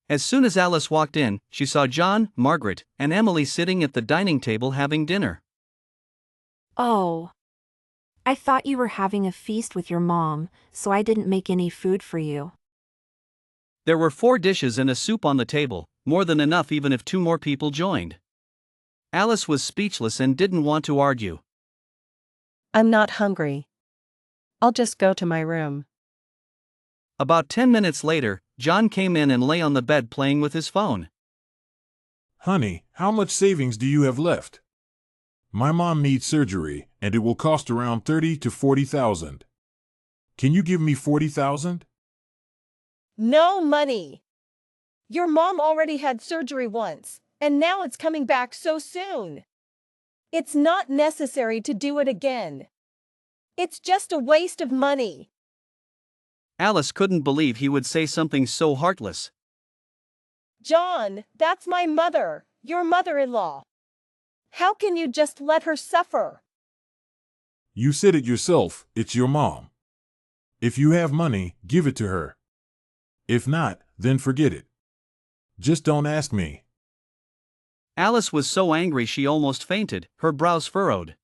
As soon as Alice walked in, she saw John, Margaret, and Emily sitting at the dining table having dinner. Oh, I thought you were having a feast with your mom, so I didn't make any food for you. There were 4 dishes and a soup on the table, more than enough even if 2 more people joined. Alice was speechless and didn't want to argue. I'm not hungry. I'll just go to my room. About 10 minutes later, John came in and lay on the bed playing with his phone. Honey, how much savings do you have left? My mom needs surgery, and it will cost around 30 to 40,000. Can you give me 40,000? No money. Your mom already had surgery once, and now it's coming back so soon. It's not necessary to do it again. It's just a waste of money. Alice couldn't believe he would say something so heartless. John, that's my mother, your mother-in-law. How can you just let her suffer? You said it yourself, it's your mom. If you have money, give it to her. If not, then forget it. Just don't ask me. Alice was so angry she almost fainted, her brows furrowed.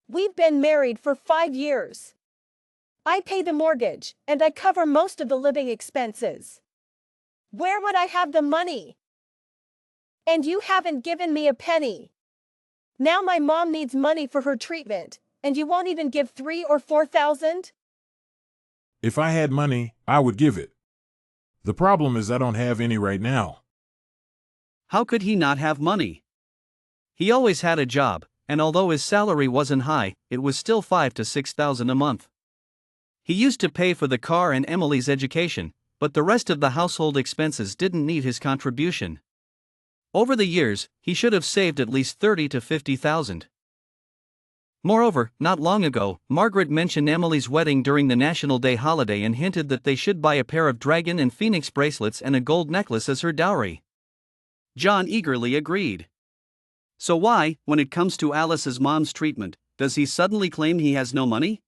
We've been married for 5 years. I pay the mortgage, and I cover most of the living expenses. Where would I have the money? And you haven't given me a penny. Now my mom needs money for her treatment, and you won't even give 3 or 4,000? If I had money, I would give it. The problem is I don't have any right now. How could he not have money? He always had a job, and although his salary wasn't high, it was still 5,000 to 6,000 a month. He used to pay for the car and Emily's education, but the rest of the household expenses didn't need his contribution. Over the years, he should have saved at least 30,000 to 50,000. Moreover, not long ago, Margaret mentioned Emily's wedding during the National Day holiday and hinted that they should buy a pair of dragon and phoenix bracelets and a gold necklace as her dowry. John eagerly agreed. So why, when it comes to Alice's mom's treatment, does he suddenly claim he has no money?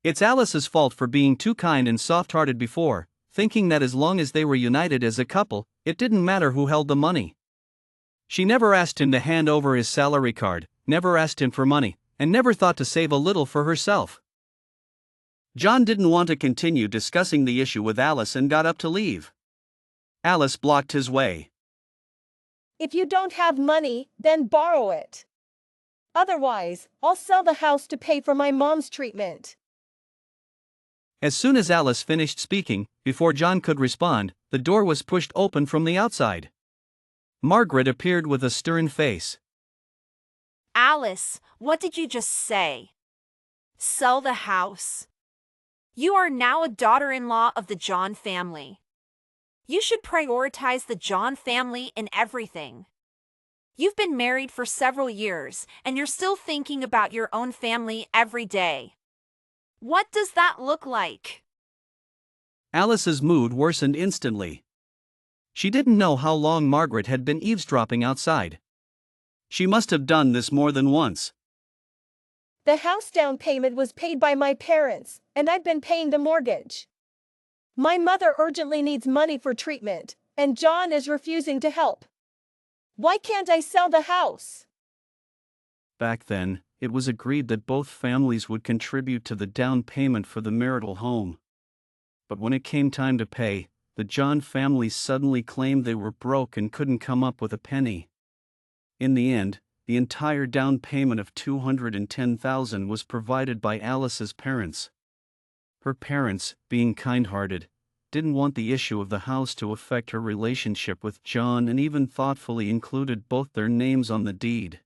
It's Alice's fault for being too kind and soft-hearted before, thinking that as long as they were united as a couple, it didn't matter who held the money. She never asked him to hand over his salary card, never asked him for money, and never thought to save a little for herself. John didn't want to continue discussing the issue with Alice and got up to leave. Alice blocked his way. If you don't have money, then borrow it. Otherwise, I'll sell the house to pay for my mom's treatment. As soon as Alice finished speaking, before John could respond, the door was pushed open from the outside. Margaret appeared with a stern face. Alice, what did you just say? Sell the house. You are now a daughter-in-law of the John family. You should prioritize the John family in everything. You've been married for several years, and you're still thinking about your own family every day. What does that look like? Alice's mood worsened instantly. She didn't know how long Margaret had been eavesdropping outside. She must have done this more than once. The house down payment was paid by my parents, and I've been paying the mortgage. My mother urgently needs money for treatment, and John is refusing to help. Why can't I sell the house? Back then, it was agreed that both families would contribute to the down payment for the marital home. But when it came time to pay, the John family suddenly claimed they were broke and couldn't come up with a penny. In the end, the entire down payment of $210,000 was provided by Alice's parents. Her parents, being kind-hearted, didn't want the issue of the house to affect her relationship with John and even thoughtfully included both their names on the deed.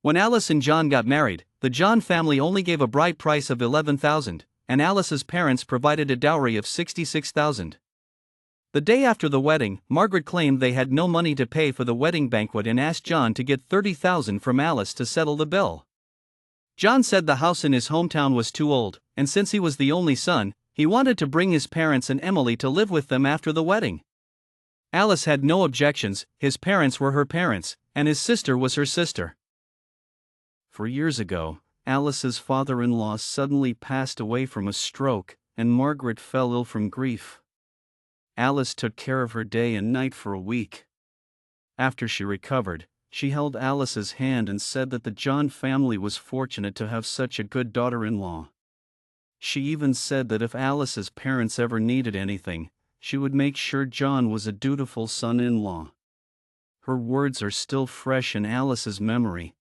When Alice and John got married, the John family only gave a bride price of $11,000, and Alice's parents provided a dowry of $66,000. The day after the wedding, Margaret claimed they had no money to pay for the wedding banquet and asked John to get $30,000 from Alice to settle the bill. John said the house in his hometown was too old, and since he was the only son, he wanted to bring his parents and Emily to live with them after the wedding. Alice had no objections, his parents were her parents, and his sister was her sister. 4 years ago, Alice's father-in-law suddenly passed away from a stroke, and Margaret fell ill from grief. Alice took care of her day and night for a week. After she recovered, she held Alice's hand and said that the John family was fortunate to have such a good daughter-in-law. She even said that if Alice's parents ever needed anything, she would make sure John was a dutiful son-in-law. Her words are still fresh in Alice's memory.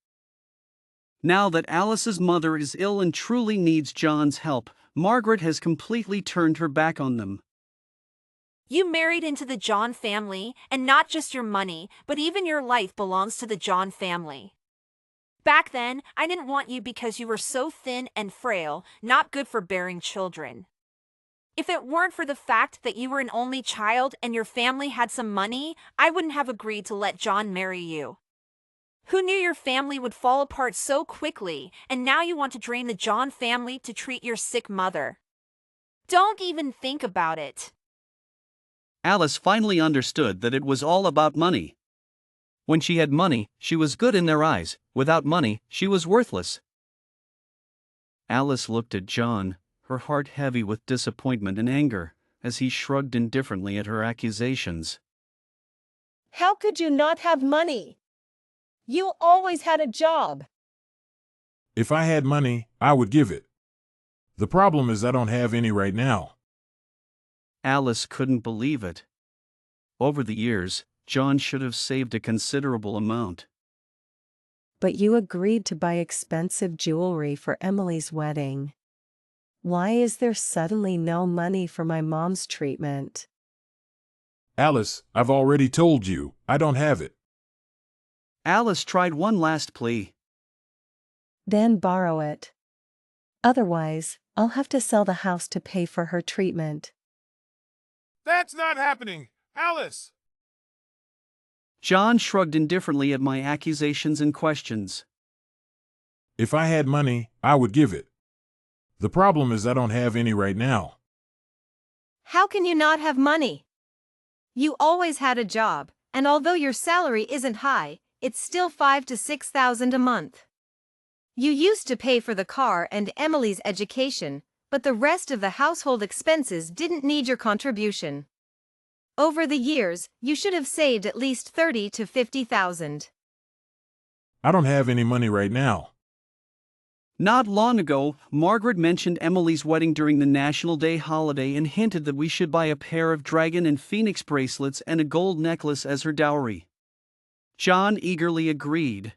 Now that Alice's mother is ill and truly needs John's help, Margaret has completely turned her back on them. You married into the John family, and not just your money, but even your life belongs to the John family. Back then, I didn't want you because you were so thin and frail, not good for bearing children. If it weren't for the fact that you were an only child and your family had some money, I wouldn't have agreed to let John marry you. Who knew your family would fall apart so quickly, and now you want to drain the John family to treat your sick mother? Don't even think about it. Alice finally understood that it was all about money. When she had money, she was good in their eyes. Without money, she was worthless. Alice looked at John, her heart heavy with disappointment and anger, as he shrugged indifferently at her accusations. How could you not have money? You always had a job. If I had money, I would give it. The problem is I don't have any right now. Alice couldn't believe it. Over the years, John should have saved a considerable amount. But you agreed to buy expensive jewelry for Emily's wedding. Why is there suddenly no money for my mom's treatment? Alice, I've already told you, I don't have it. Alice tried one last plea. Then borrow it. Otherwise, I'll have to sell the house to pay for her treatment. That's not happening, Alice! John shrugged indifferently at my accusations and questions. If I had money, I would give it. The problem is I don't have any right now. How can you not have money? You always had a job, and although your salary isn't high, it's still $5,000 to $6,000 a month. You used to pay for the car and Emily's education, but the rest of the household expenses didn't need your contribution. Over the years, you should have saved at least $30,000 to $50,000. I don't have any money right now. Not long ago, Margaret mentioned Emily's wedding during the National Day holiday and hinted that we should buy a pair of dragon and phoenix bracelets and a gold necklace as her dowry. John eagerly agreed.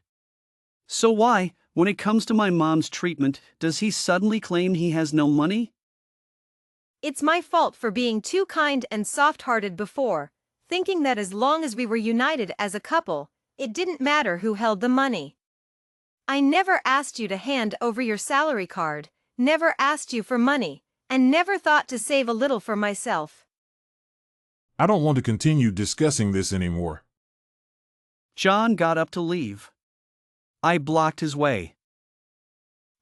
So why, when it comes to my mom's treatment, does he suddenly claim he has no money? It's my fault for being too kind and soft-hearted before, thinking that as long as we were united as a couple, it didn't matter who held the money. I never asked you to hand over your salary card, never asked you for money, and never thought to save a little for myself. I don't want to continue discussing this anymore. John got up to leave. I blocked his way.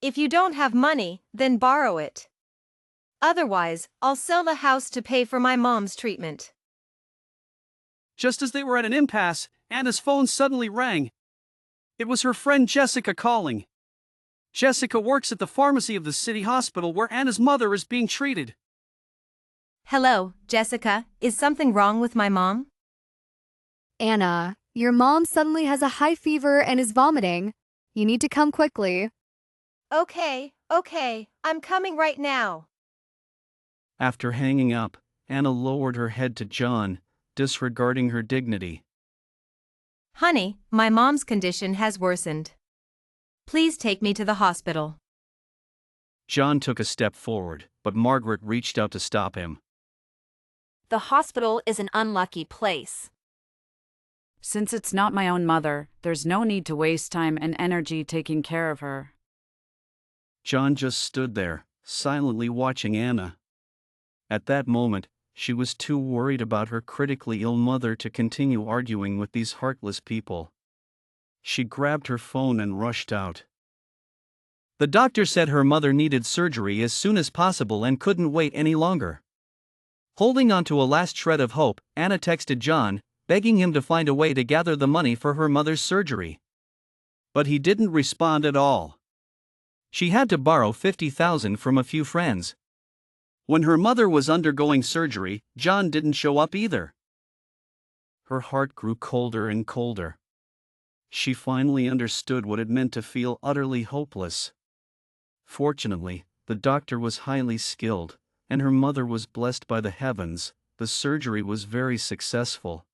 If you don't have money, then borrow it. Otherwise, I'll sell the house to pay for my mom's treatment. Just as they were at an impasse, Anna's phone suddenly rang. It was her friend Jessica calling. Jessica works at the pharmacy of the city hospital where Anna's mother is being treated. Hello, Jessica. Is something wrong with my mom? Anna, your mom suddenly has a high fever and is vomiting. You need to come quickly. Okay, I'm coming right now. After hanging up, Anna lowered her head to John, disregarding her dignity. Honey, my mom's condition has worsened. Please take me to the hospital. John took a step forward, but Margaret reached out to stop him. The hospital is an unlucky place. Since it's not my own mother, there's no need to waste time and energy taking care of her. John just stood there, silently watching Anna. At that moment, she was too worried about her critically ill mother to continue arguing with these heartless people. She grabbed her phone and rushed out. The doctor said her mother needed surgery as soon as possible and couldn't wait any longer. Holding on to a last shred of hope, Anna texted John, begging him to find a way to gather the money for her mother's surgery. But he didn't respond at all. She had to borrow $50,000 from a few friends. When her mother was undergoing surgery, John didn't show up either. Her heart grew colder and colder. She finally understood what it meant to feel utterly hopeless. Fortunately, the doctor was highly skilled, and her mother was blessed by the heavens. The surgery was very successful.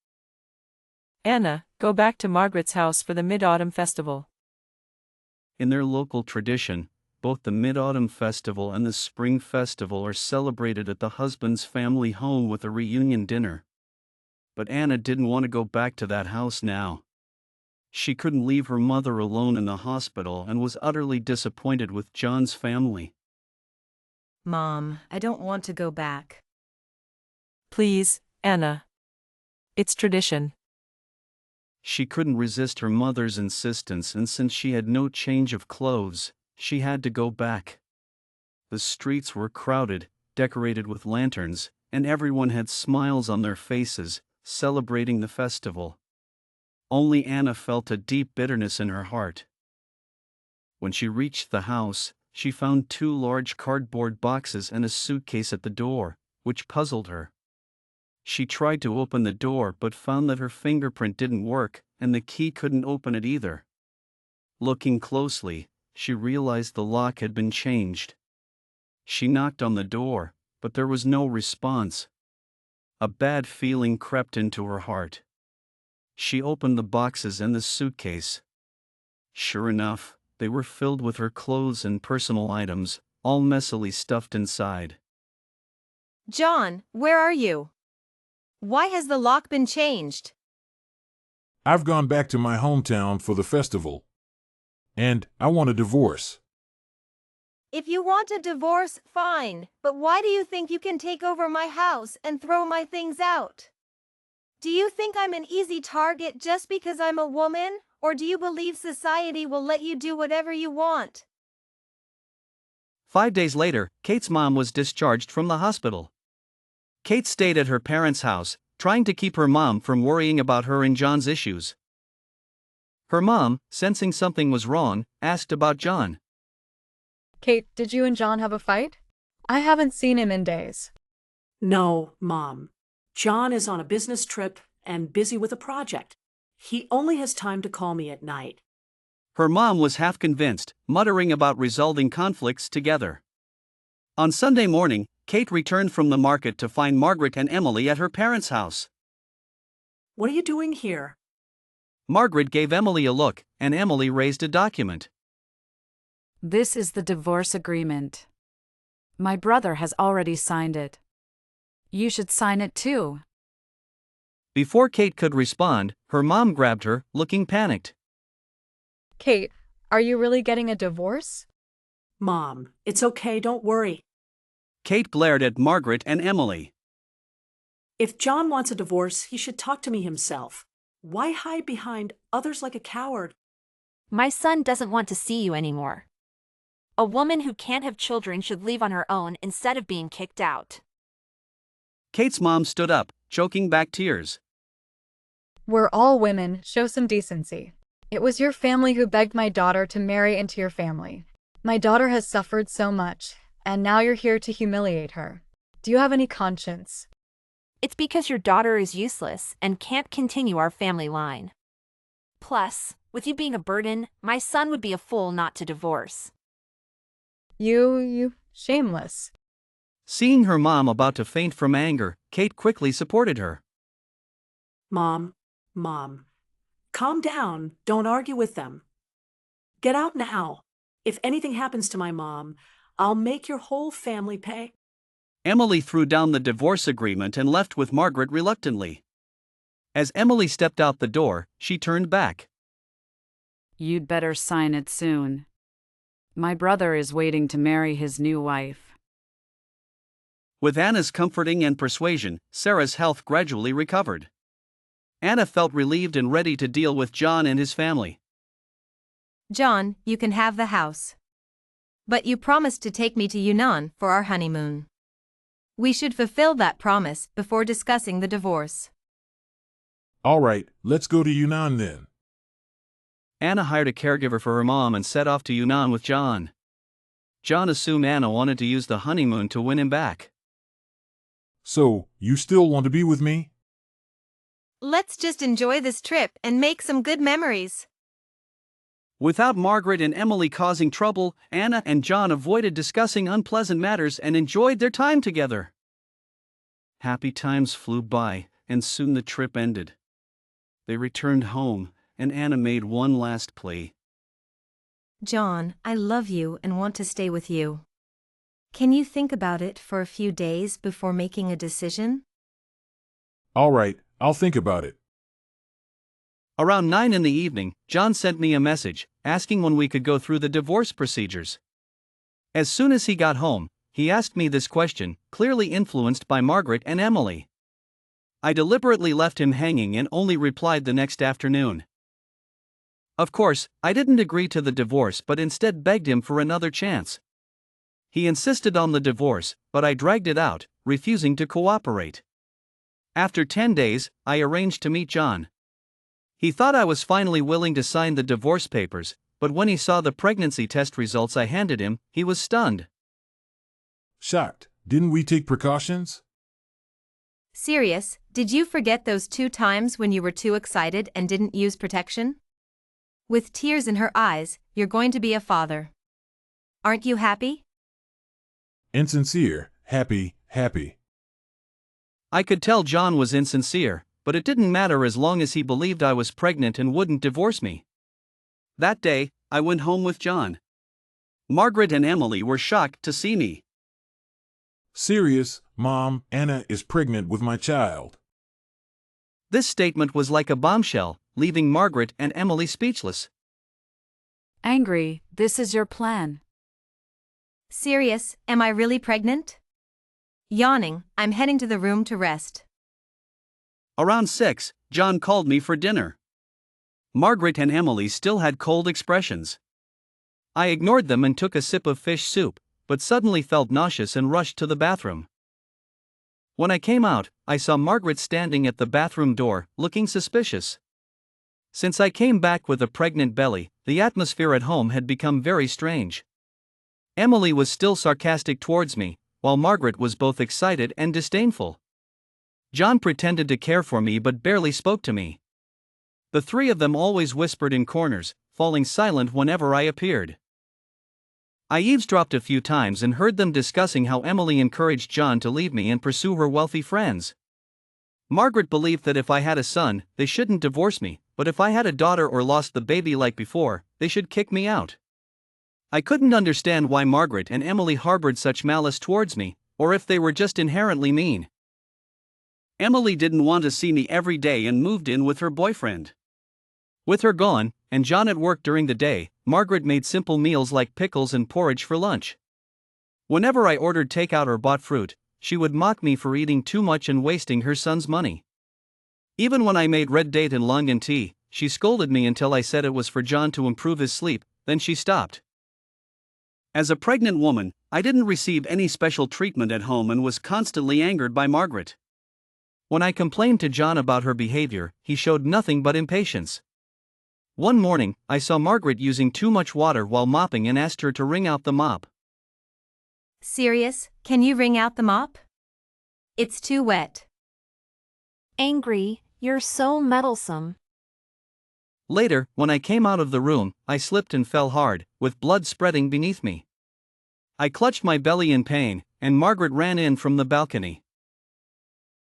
Anna, go back to Margaret's house for the Mid-Autumn Festival. In their local tradition, both the Mid-Autumn Festival and the Spring Festival are celebrated at the husband's family home with a reunion dinner. But Anna didn't want to go back to that house now. She couldn't leave her mother alone in the hospital and was utterly disappointed with John's family. Mom, I don't want to go back. Please, Anna. It's tradition. She couldn't resist her mother's insistence, and since she had no change of clothes, she had to go back. The streets were crowded, decorated with lanterns, and everyone had smiles on their faces, celebrating the festival. Only Anna felt a deep bitterness in her heart. When she reached the house, she found 2 large cardboard boxes and a suitcase at the door, which puzzled her. She tried to open the door but found that her fingerprint didn't work, and the key couldn't open it either. Looking closely, she realized the lock had been changed. She knocked on the door, but there was no response. A bad feeling crept into her heart. She opened the boxes and the suitcase. Sure enough, they were filled with her clothes and personal items, all messily stuffed inside. John, where are you? Why has the lock been changed? I've gone back to my hometown for the festival. And I want a divorce. If you want a divorce, fine, but why do you think you can take over my house and throw my things out? Do you think I'm an easy target just because I'm a woman, or do you believe society will let you do whatever you want? 5 days later, Kate's mom was discharged from the hospital. Kate stayed at her parents' house, trying to keep her mom from worrying about her and John's issues. Her mom, sensing something was wrong, asked about John. Kate, did you and John have a fight? I haven't seen him in days. No, Mom. John is on a business trip and busy with a project. He only has time to call me at night. Her mom was half convinced, muttering about resolving conflicts together. On Sunday morning, Kate returned from the market to find Margaret and Emily at her parents' house. What are you doing here? Margaret gave Emily a look, and Emily raised a document. This is the divorce agreement. My brother has already signed it. You should sign it too. Before Kate could respond, her mom grabbed her, looking panicked. Kate, are you really getting a divorce? Mom, it's okay, don't worry. Kate glared at Margaret and Emily. If John wants a divorce, he should talk to me himself. Why hide behind others like a coward? My son doesn't want to see you anymore. A woman who can't have children should leave on her own instead of being kicked out. Kate's mom stood up, choking back tears. We're all women, show some decency. It was your family who begged my daughter to marry into your family. My daughter has suffered so much, and now you're here to humiliate her. Do you have any conscience? It's because your daughter is useless and can't continue our family line. Plus, with you being a burden, my son would be a fool not to divorce. You shameless. Seeing her mom about to faint from anger, Kate quickly supported her. Mom, calm down, don't argue with them. Get out now. If anything happens to my mom, I'll make your whole family pay. Emily threw down the divorce agreement and left with Margaret reluctantly. As Emily stepped out the door, she turned back. You'd better sign it soon. My brother is waiting to marry his new wife. With Anna's comforting and persuasion, Sarah's health gradually recovered. Anna felt relieved and ready to deal with John and his family. John, you can have the house. But you promised to take me to Yunnan for our honeymoon. We should fulfill that promise before discussing the divorce. All right, let's go to Yunnan then. Anna hired a caregiver for her mom and set off to Yunnan with John. John assumed Anna wanted to use the honeymoon to win him back. So, you still want to be with me? Let's just enjoy this trip and make some good memories. Without Margaret and Emily causing trouble, Anna and John avoided discussing unpleasant matters and enjoyed their time together. Happy times flew by, and soon the trip ended. They returned home, and Anna made one last plea. John, I love you and want to stay with you. Can you think about it for a few days before making a decision? All right, I'll think about it. Around 9 in the evening, John sent me a message, asking when we could go through the divorce procedures. As soon as he got home, he asked me this question, clearly influenced by Margaret and Emily. I deliberately left him hanging and only replied the next afternoon. Of course, I didn't agree to the divorce but instead begged him for another chance. He insisted on the divorce, but I dragged it out, refusing to cooperate. After 10 days, I arranged to meet John. He thought I was finally willing to sign the divorce papers, but when he saw the pregnancy test results I handed him, he was stunned. Shocked, didn't we take precautions? Serious, did you forget those 2 times when you were too excited and didn't use protection? With tears in her eyes, you're going to be a father. Aren't you happy? Insincere, happy. I could tell John was insincere, but it didn't matter as long as he believed I was pregnant and wouldn't divorce me. That day, I went home with John. Margaret and Emily were shocked to see me. Serious, Mom, Anna is pregnant with my child. This statement was like a bombshell, leaving Margaret and Emily speechless. Angry, this is your plan. Serious, am I really pregnant? Yawning, I'm heading to the room to rest. Around 6, John called me for dinner. Margaret and Emily still had cold expressions. I ignored them and took a sip of fish soup, but suddenly felt nauseous and rushed to the bathroom. When I came out, I saw Margaret standing at the bathroom door, looking suspicious. Since I came back with a pregnant belly, the atmosphere at home had become very strange. Emily was still sarcastic towards me, while Margaret was both excited and disdainful. John pretended to care for me but barely spoke to me. The 3 of them always whispered in corners, falling silent whenever I appeared. I eavesdropped a few times and heard them discussing how Emily encouraged John to leave me and pursue her wealthy friends. Margaret believed that if I had a son, they shouldn't divorce me, but if I had a daughter or lost the baby like before, they should kick me out. I couldn't understand why Margaret and Emily harbored such malice towards me, or if they were just inherently mean. Emily didn't want to see me every day and moved in with her boyfriend. With her gone, and John at work during the day, Margaret made simple meals like pickles and porridge for lunch. Whenever I ordered takeout or bought fruit, she would mock me for eating too much and wasting her son's money. Even when I made red date and longan tea, she scolded me until I said it was for John to improve his sleep, then she stopped. As a pregnant woman, I didn't receive any special treatment at home and was constantly angered by Margaret. When I complained to John about her behavior, he showed nothing but impatience. One morning, I saw Margaret using too much water while mopping and asked her to wring out the mop. Serious, can you wring out the mop? It's too wet. Angry, you're so meddlesome. Later, when I came out of the room, I slipped and fell hard, with blood spreading beneath me. I clutched my belly in pain, and Margaret ran in from the balcony.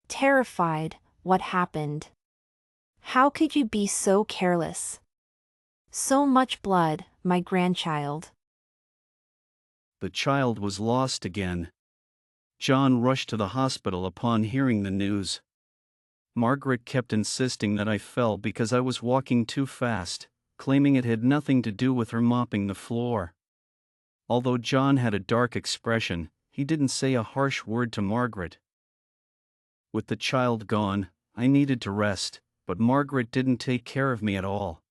Terrified, what happened? How could you be so careless? So much blood, my grandchild. The child was lost again. John rushed to the hospital upon hearing the news. Margaret kept insisting that I fell because I was walking too fast, claiming it had nothing to do with her mopping the floor. Although John had a dark expression, he didn't say a harsh word to Margaret. With the child gone, I needed to rest, but Margaret didn't take care of me at all.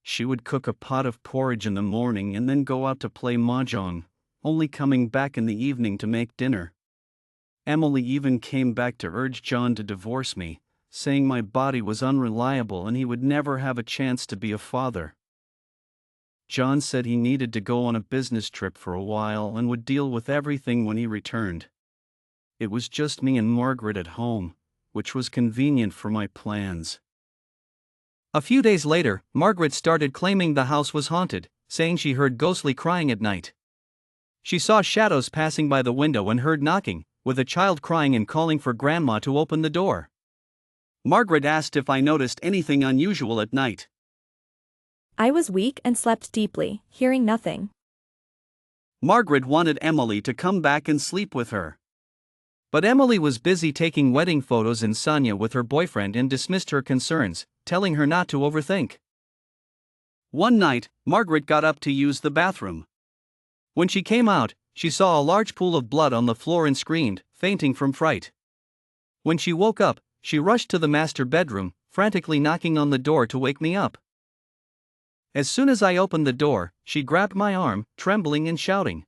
She would cook a pot of porridge in the morning and then go out to play mahjong, only coming back in the evening to make dinner. Emily even came back to urge John to divorce me, saying my body was unreliable and he would never have a chance to be a father. John said he needed to go on a business trip for a while and would deal with everything when he returned. it was just me and Margaret at home, which was convenient for my plans. A few days later, Margaret started claiming the house was haunted, saying she heard ghostly crying at night. She saw shadows passing by the window and heard knocking, with a child crying and calling for Grandma to open the door. Margaret asked if I noticed anything unusual at night. I was weak and slept deeply, hearing nothing. Margaret wanted Emily to come back and sleep with her. But Emily was busy taking wedding photos in Sonia with her boyfriend and dismissed her concerns, telling her not to overthink. One night, Margaret got up to use the bathroom. When she came out, she saw a large pool of blood on the floor and screamed, fainting from fright. When she woke up, she rushed to the master bedroom, frantically knocking on the door to wake me up. As soon as I opened the door, she grabbed my arm, trembling and shouting,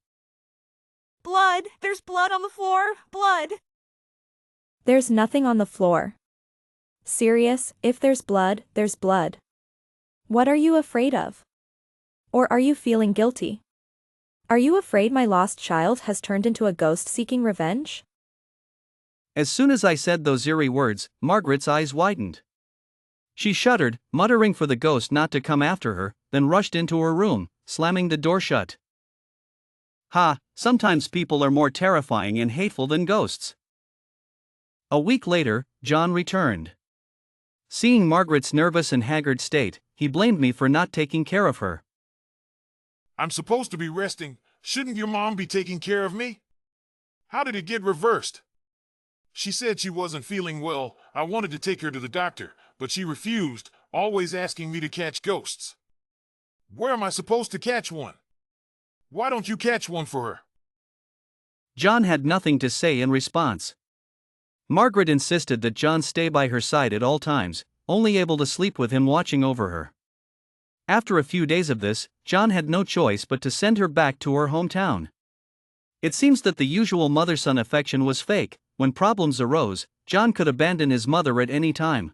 Blood! There's blood on the floor! Blood! There's nothing on the floor. Serious, if there's blood, there's blood. What are you afraid of? Or are you feeling guilty? Are you afraid my lost child has turned into a ghost seeking revenge? As soon as I said those eerie words, Margaret's eyes widened. She shuddered, muttering for the ghost not to come after her, then rushed into her room, slamming the door shut. Sometimes people are more terrifying and hateful than ghosts. A week later, John returned. Seeing Margaret's nervous and haggard state, he blamed me for not taking care of her. I'm supposed to be resting. Shouldn't your mom be taking care of me? How did it get reversed? She said she wasn't feeling well. I wanted to take her to the doctor, but she refused, always asking me to catch ghosts. Where am I supposed to catch one? Why don't you catch one for her? John had nothing to say in response. Margaret insisted that John stay by her side at all times, only able to sleep with him watching over her. After a few days of this, John had no choice but to send her back to her hometown. It seems that the usual mother-son affection was fake. When problems arose, John could abandon his mother at any time.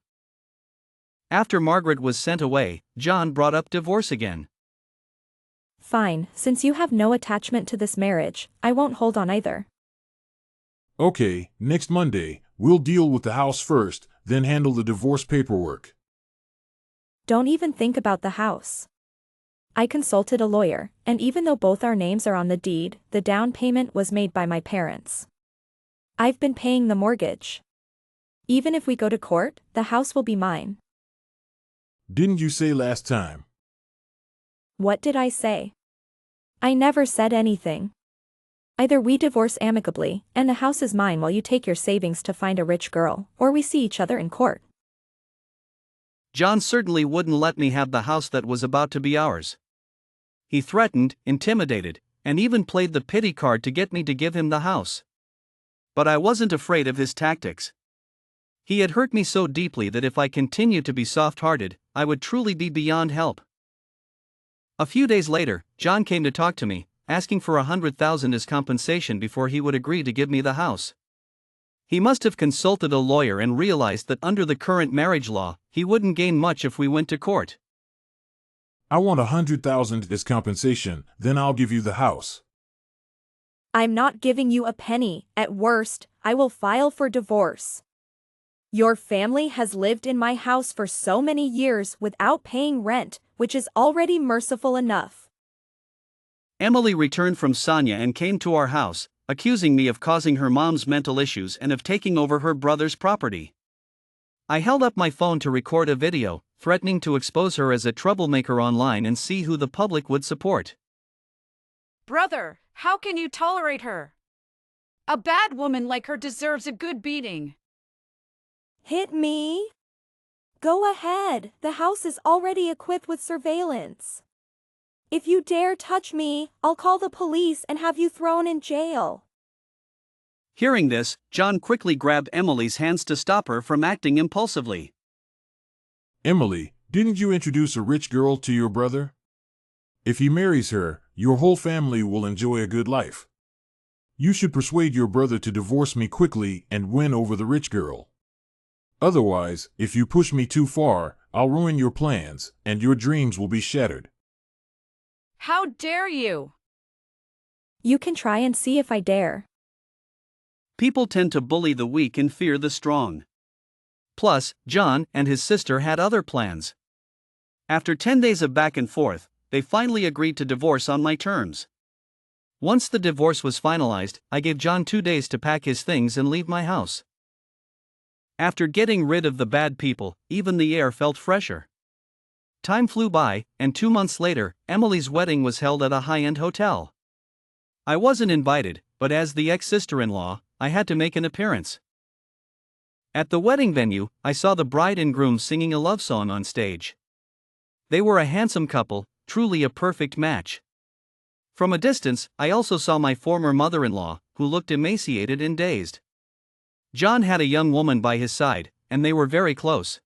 After Margaret was sent away, John brought up divorce again. Fine, since you have no attachment to this marriage, I won't hold on either. Okay, next Monday, we'll deal with the house first, then handle the divorce paperwork. Don't even think about the house. I consulted a lawyer, and even though both our names are on the deed, the down payment was made by my parents. I've been paying the mortgage. Even if we go to court, the house will be mine. Didn't you say last time? What did I say? I never said anything. Either we divorce amicably, and the house is mine while you take your savings to find a rich girl, or we see each other in court. John certainly wouldn't let me have the house that was about to be ours. He threatened, intimidated, and even played the pity card to get me to give him the house. But I wasn't afraid of his tactics. He had hurt me so deeply that if I continued to be soft-hearted, I would truly be beyond help. A few days later, John came to talk to me, asking for $100,000 as compensation before he would agree to give me the house. He must have consulted a lawyer and realized that under the current marriage law, he wouldn't gain much if we went to court. I want $100,000 as compensation, then I'll give you the house. I'm not giving you a penny. At worst, I will file for divorce. Your family has lived in my house for so many years without paying rent, which is already merciful enough. Emily returned from Sonia and came to our house, accusing me of causing her mom's mental issues and of taking over her brother's property. I held up my phone to record a video, threatening to expose her as a troublemaker online and see who the public would support. Brother, how can you tolerate her? A bad woman like her deserves a good beating. Hit me? Go ahead, the house is already equipped with surveillance. If you dare touch me, I'll call the police and have you thrown in jail. Hearing this, John quickly grabbed Emily's hands to stop her from acting impulsively. Emily, didn't you introduce a rich girl to your brother? If he marries her, your whole family will enjoy a good life. You should persuade your brother to divorce me quickly and win over the rich girl. Otherwise, if you push me too far, I'll ruin your plans, and your dreams will be shattered. How dare you? You can try and see if I dare. People tend to bully the weak and fear the strong. Plus, John and his sister had other plans. After 10 days of back and forth, they finally agreed to divorce on my terms. Once the divorce was finalized, I gave John 2 days to pack his things and leave my house. After getting rid of the bad people, even the air felt fresher. Time flew by, and 2 months later, Emily's wedding was held at a high-end hotel. I wasn't invited, but as the ex-sister-in-law, I had to make an appearance. At the wedding venue, I saw the bride and groom singing a love song on stage. They were a handsome couple, truly a perfect match. From a distance, I also saw my former mother-in-law, who looked emaciated and dazed. John had a young woman by his side, and they were very close.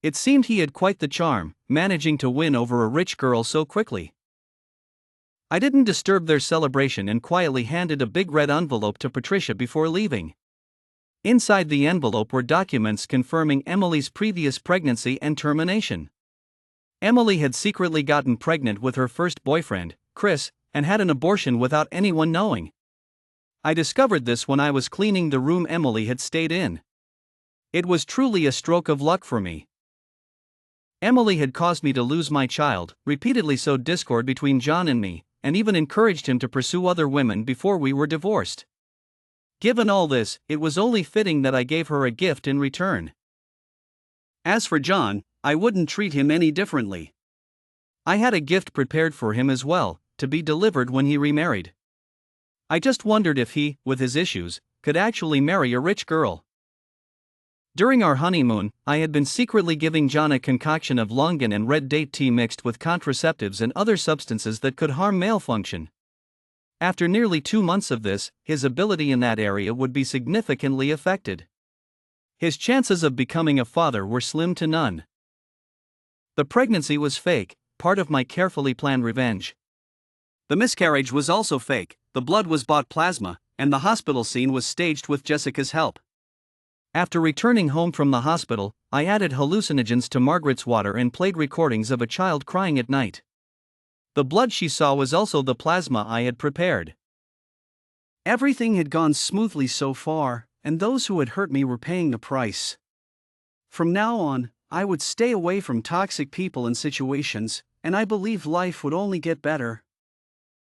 It seemed he had quite the charm, managing to win over a rich girl so quickly. I didn't disturb their celebration and quietly handed a big red envelope to Patricia before leaving. Inside the envelope were documents confirming Emily's previous pregnancy and termination. Emily had secretly gotten pregnant with her first boyfriend, Chris, and had an abortion without anyone knowing. I discovered this when I was cleaning the room Emily had stayed in. It was truly a stroke of luck for me. Emily had caused me to lose my child, repeatedly sowed discord between John and me, and even encouraged him to pursue other women before we were divorced. Given all this, it was only fitting that I gave her a gift in return. As for John, I wouldn't treat him any differently. I had a gift prepared for him as well, to be delivered when he remarried. I just wondered if he, with his issues, could actually marry a rich girl. During our honeymoon, I had been secretly giving John a concoction of longan and red date tea mixed with contraceptives and other substances that could harm male function. After nearly 2 months of this, his ability in that area would be significantly affected. His chances of becoming a father were slim to none. The pregnancy was fake, part of my carefully planned revenge. The miscarriage was also fake, the blood was bought plasma, and the hospital scene was staged with Jessica's help. After returning home from the hospital, I added hallucinogens to Margaret's water and played recordings of a child crying at night. The blood she saw was also the plasma I had prepared. Everything had gone smoothly so far, and those who had hurt me were paying the price. From now on, I would stay away from toxic people and situations, and I believed life would only get better.